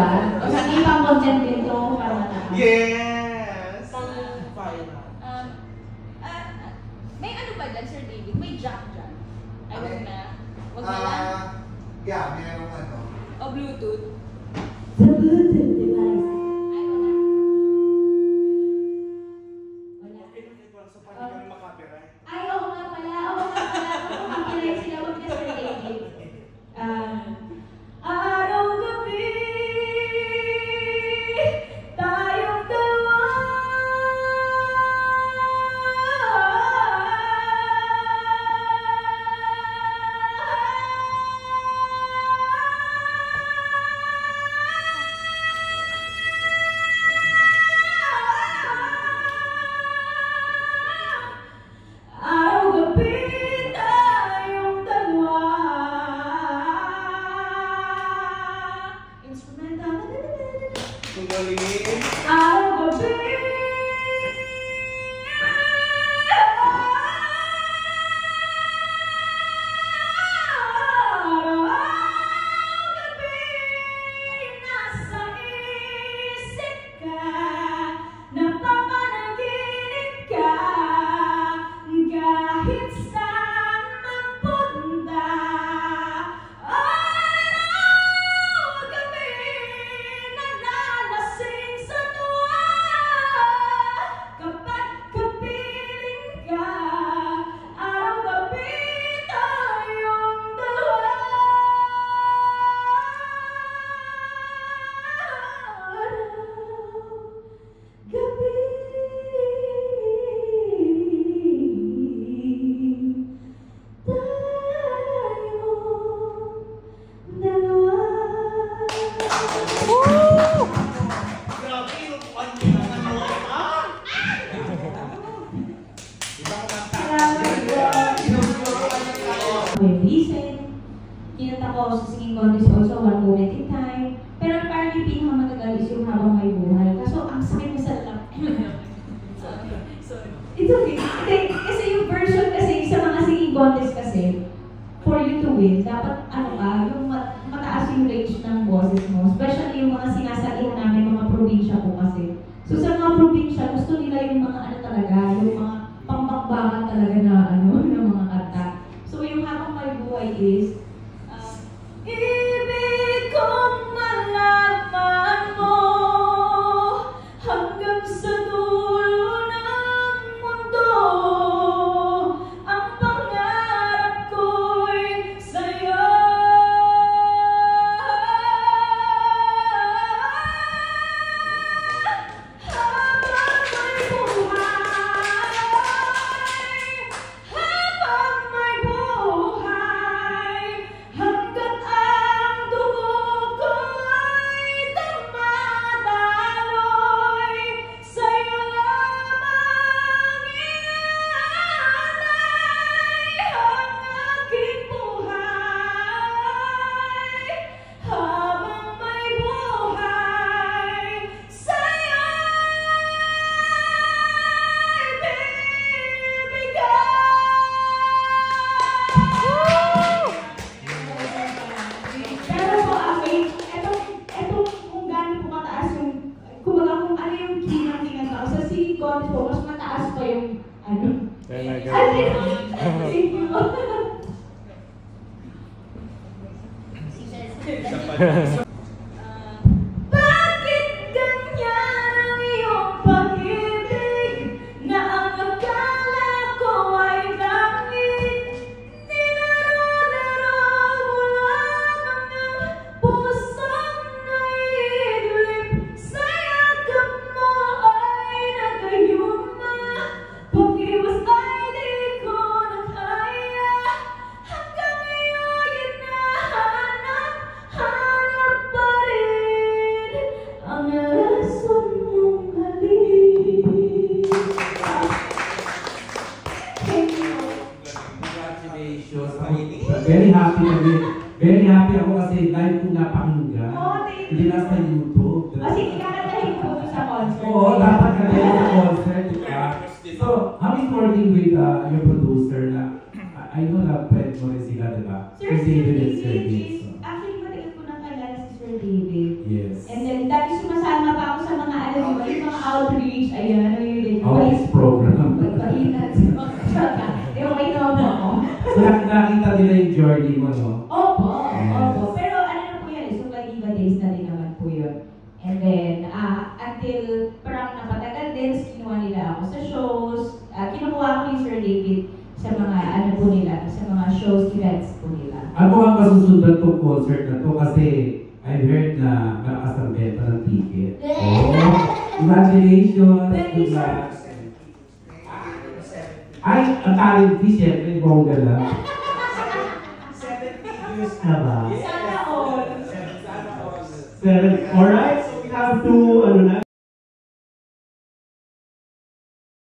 ba? O sa ibang content din to para mataas. Yes! May ano ba dyan, Sir David? May jack dyan? Ay, wag na. Wag na lang? Yeah, mayroong ano. O Bluetooth? The Bluetooth device. Ay, wala. Wala. So, paano kami makapiright? Ay, oo nga pala. Kung copyright sila, wag na Sir David. Araw-gabi, tayong dalawa. Araw-gabi, tayong dalawa. Instrumental. Ang galing! Araw-gabi. Araw-gabi, nasa isip ka, napapanaginip ka, kahit saan magpunta. Araw-gabi, naglalasing sa tuwa, kapag kapiling ka. Araw-gabi, tayong dalawa. Grabe, inupuan mo yung mga nawa. Ibang kanta. Listen, kinanta ko sa singing contest also, One Moment in Time. Pero parang yung pinakamatagal is yung Habang May Buhay. Kaso ang sakit mo sa lap. It's okay. Hindi, kasi yung version kasi sa mga singing contest kasi, for you to win, dapat ano ka, yung mataas yung range ng boses mo. Especially yung mga sinasalihan namin, mga probinsya po kasi. So sa mga probinsya, gusto nila yung mga ano talaga, yung mga pangbakbakan talaga na ano, ng mga kanta. So yung Habang May Buhay is, ibig kong malaman mo hanggang sa dulo ng mundo. Ang pangarap ko'y sa'yo. Habang may buhay, habang may buhay, hanggat ang dugo ko'y dumadaloy, sa'yo lamang ialay ang aking buhay. Habang may buhay, sa'yo pero po, etong kung gaano po mataas yung, kumbaga kung ano yung key ng kinanta ko, sa singing contest po, mas mataas pa yung, ano? Talaga. Thank you. Bakit ganyan ang iyong pag-ibig na ang akala ko ay langit? Nilaro-laro mo lamang ang pusong naiidlip, sa yakap mo ay nagayuma, pag-iwas ay di ko na kaya, hanggang ngayon hinahanap pa rin ang rason mong halik. Thank you. Congratulations. Very happy ako kasi live kong napakinggan. Oh, thank you. Hindi na sa YouTube. Kasi ikakatahin ko sa concert. Oo, dapat ka din sa concert, di ba? So, how is working with your producer na, I know na friend mo rin sila, di ba? Sir David and Sir is, actually matagal ko nang kilala si Sir David. Yes. And opo. Pero ano na po yan, Super Diva Days na din naman po yun. And then, until parang napatagal din, kinuha nila ako sa shows. Kinukuha ko ni Sir David sa mga ano po nila, sa mga shows, events po nila. Ano ang masusundan tong concert na to? Kasi I heard na malakas ang benta ng ticket. Oh, congratulations! Diba? Ay, ang talent fee, syempre, bongga lang. 70 views na ba? Sana all. Alright, so we have to, ano na,